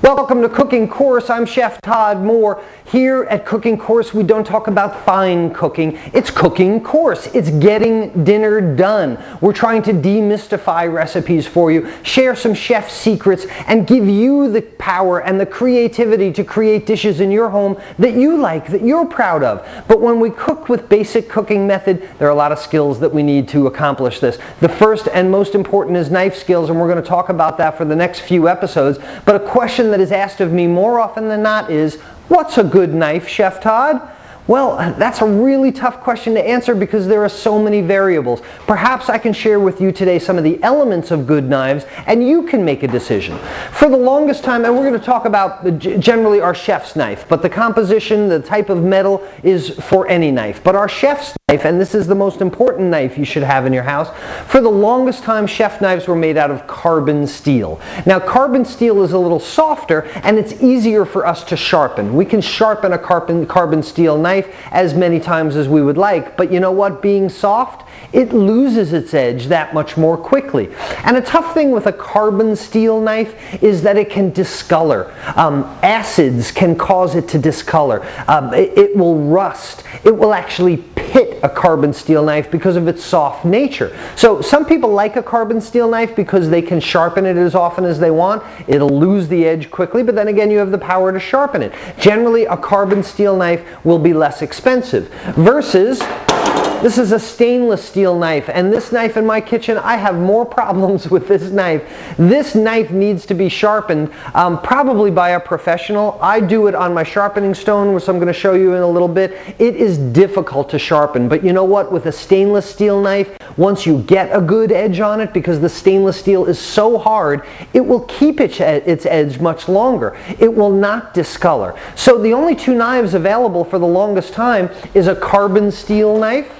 Welcome to Cooking Course. I'm Chef Todd Moore. Here at Cooking Course, we don't talk about fine cooking. It's cooking coarse. It's getting dinner done. We're trying to demystify recipes for you, share some chef secrets, and give you the power and the creativity to create dishes in your home that you like, that you're proud of. But when we cook with basic cooking method, there are a lot of skills that we need to accomplish this. The first and most important is knife skills, and we're going to talk about that for the next few episodes. But a question that is asked of me more often than not is, what's a good knife, Chef Todd? Well, that's a really tough question to answer because there are so many variables. Perhaps I can share with you today some of the elements of good knives and you can make a decision. For the longest time, and we're going to talk about generally our chef's knife, but the composition, the type of metal is for any knife. But our chef's knife, and this is the most important knife you should have in your house, for the longest time chef knives were made out of carbon steel. Now carbon steel is a little softer and it's easier for us to sharpen. We can sharpen a carbon steel knife as many times as we would like, but you know what? Being soft, it loses its edge that much more quickly. And a tough thing with a carbon steel knife is that it can discolor. Acids can cause it to discolor. It will rust. It will actually pit a carbon steel knife because of its soft nature. So some people like a carbon steel knife because they can sharpen it as often as they want. It'll lose the edge quickly, but then again you have the power to sharpen it. Generally a carbon steel knife will be less expensive versus this is a stainless steel knife, and this knife in my kitchen, I have more problems with this knife. This knife needs to be sharpened probably by a professional. I do it on my sharpening stone, which I'm going to show you in a little bit. It is difficult to sharpen, but you know what? With a stainless steel knife, once you get a good edge on it, because the stainless steel is so hard, it will keep its edge much longer. It will not discolor. So the only two knives available for the longest time is a carbon steel knife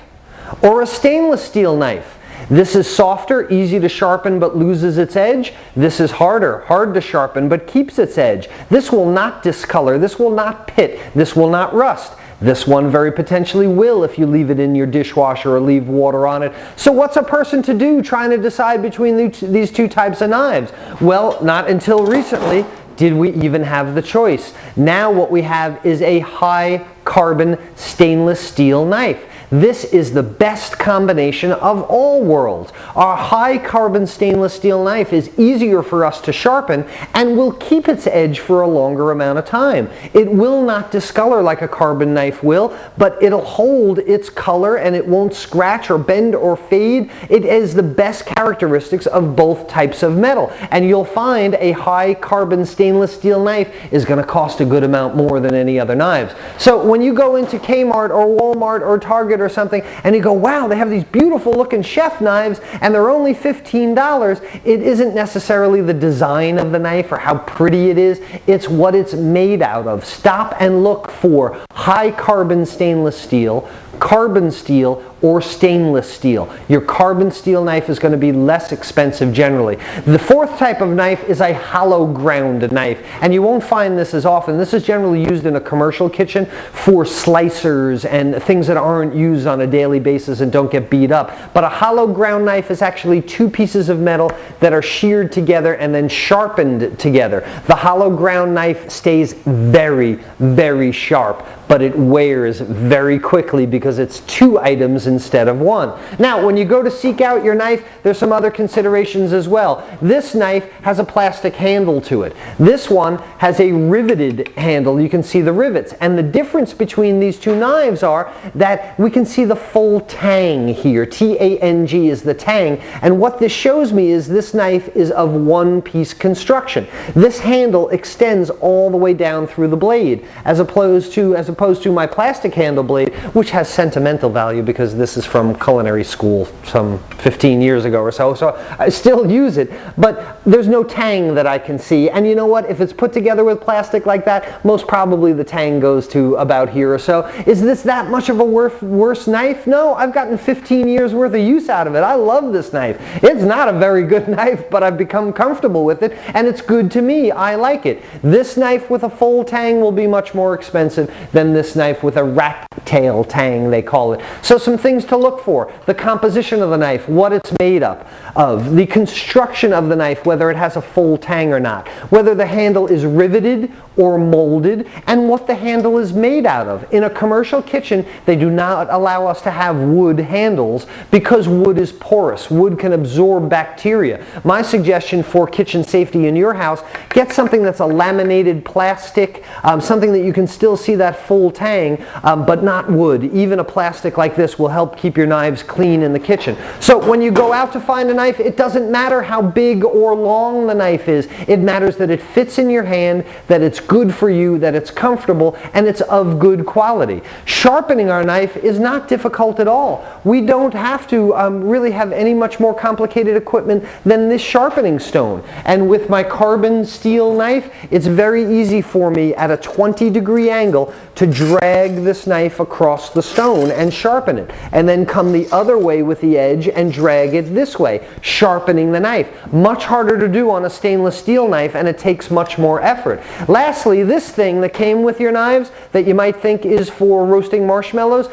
or a stainless steel knife. This is softer, easy to sharpen but loses its edge. This is harder, hard to sharpen but keeps its edge. This will not discolor, this will not pit, this will not rust. This one very potentially will if you leave it in your dishwasher or leave water on it. So what's a person to do trying to decide between these two types of knives? Well, not until recently did we even have the choice. Now what we have is a high carbon stainless steel knife. This is the best combination of all worlds. Our high carbon stainless steel knife is easier for us to sharpen and will keep its edge for a longer amount of time. It will not discolor like a carbon knife will, but it'll hold its color and it won't scratch or bend or fade. It is the best characteristics of both types of metal. And you'll find a high carbon stainless steel knife is going to cost a good amount more than any other knives. So when you go into Kmart or Walmart or Target or something and you go, wow, they have these beautiful looking chef knives and they're only $15, it isn't necessarily the design of the knife or how pretty it is, it's what it's made out of. Stop and look for high carbon stainless steel, carbon steel, or stainless steel. Your carbon steel knife is going to be less expensive generally. The fourth type of knife is a hollow ground knife, and you won't find this as often. This is generally used in a commercial kitchen for slicers and things that aren't used on a daily basis and don't get beat up. But a hollow ground knife is actually two pieces of metal that are sheared together and then sharpened together. The hollow ground knife stays very, very sharp, but it wears very quickly because it's two items instead of one. Now, when you go to seek out your knife, there's some other considerations as well. This knife has a plastic handle to it. This one has a riveted handle. You can see the rivets. And the difference between these two knives are that we can see the full tang here. T-A-N-G is the tang. And what this shows me is this knife is of one-piece construction. This handle extends all the way down through the blade, as opposed to my plastic handle blade, which has sentimental value because this is from culinary school some 15 years ago or so, so I still use it, but there's no tang that I can see. And you know what? If it's put together with plastic like that, most probably the tang goes to about here or so. Is this that much of a worse knife? No, I've gotten 15 years worth of use out of it. I love this knife. It's not a very good knife, but I've become comfortable with it, and it's good to me. I like it. This knife with a full tang will be much more expensive than then this knife with a rat tail tang, they call it. So some things to look for: the composition of the knife, what it's made up of, the construction of the knife, whether it has a full tang or not, whether the handle is riveted or molded, and what the handle is made out of. In a commercial kitchen, they do not allow us to have wood handles because wood is porous. Wood can absorb bacteria. My suggestion for kitchen safety in your house: get something that's a laminated plastic, something that you can still see that full tang, but not wood. Even a plastic like this will help keep your knives clean in the kitchen. So when you go out to find a knife, it doesn't matter how big or long the knife is. It matters that it fits in your hand, that it's good for you, that it's comfortable, and it's of good quality. Sharpening our knife is not difficult at all. We don't have to really have any much more complicated equipment than this sharpening stone. And with my carbon steel knife, it's very easy for me at a 20-degree angle to drag this knife across the stone and sharpen it, and then come the other way with the edge and drag it this way, sharpening the knife. Much harder to do on a stainless steel knife, and it takes much more effort. Lastly, this thing that came with your knives that you might think is for roasting marshmallows,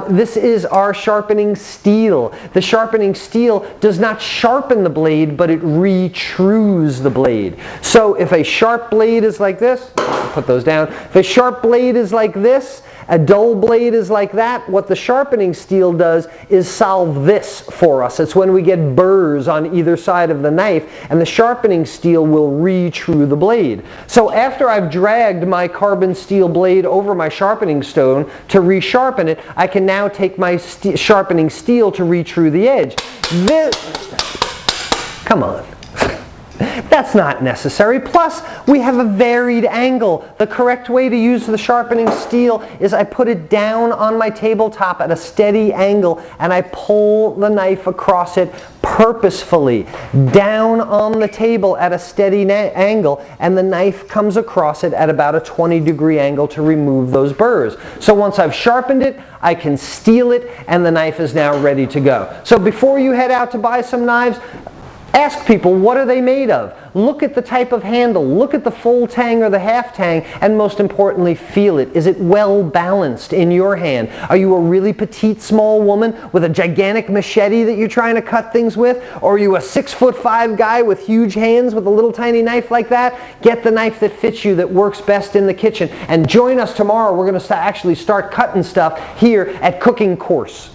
this is our sharpening steel. The sharpening steel does not sharpen the blade, but it retrues the blade. So if a sharp blade is like this, put those down. If a sharp blade is like this, a dull blade is like that, what the sharpening steel does is solve this for us. It's when we get burrs on either side of the knife, and the sharpening steel will retrue the blade. So after I've dragged my carbon steel blade over my sharpening stone to resharpen it, I can now take my sharpening steel to retrue the edge. Come on. That's not necessary. Plus, we have a varied angle. The correct way to use the sharpening steel is I put it down on my tabletop at a steady angle, and I pull the knife across it purposefully, down on the table at a steady angle, and the knife comes across it at about a 20-degree angle to remove those burrs. So once I've sharpened it, I can steel it, and the knife is now ready to go. So before you head out to buy some knives, ask people, what are they made of? Look at the type of handle, look at the full tang or the half tang, and most importantly, feel it. Is it well balanced in your hand? Are you a really petite, small woman with a gigantic machete that you're trying to cut things with? Or are you a 6'5" guy with huge hands with a little tiny knife like that? Get the knife that fits you, that works best in the kitchen. And join us tomorrow. We're going to actually start cutting stuff here at Cooking Coarse.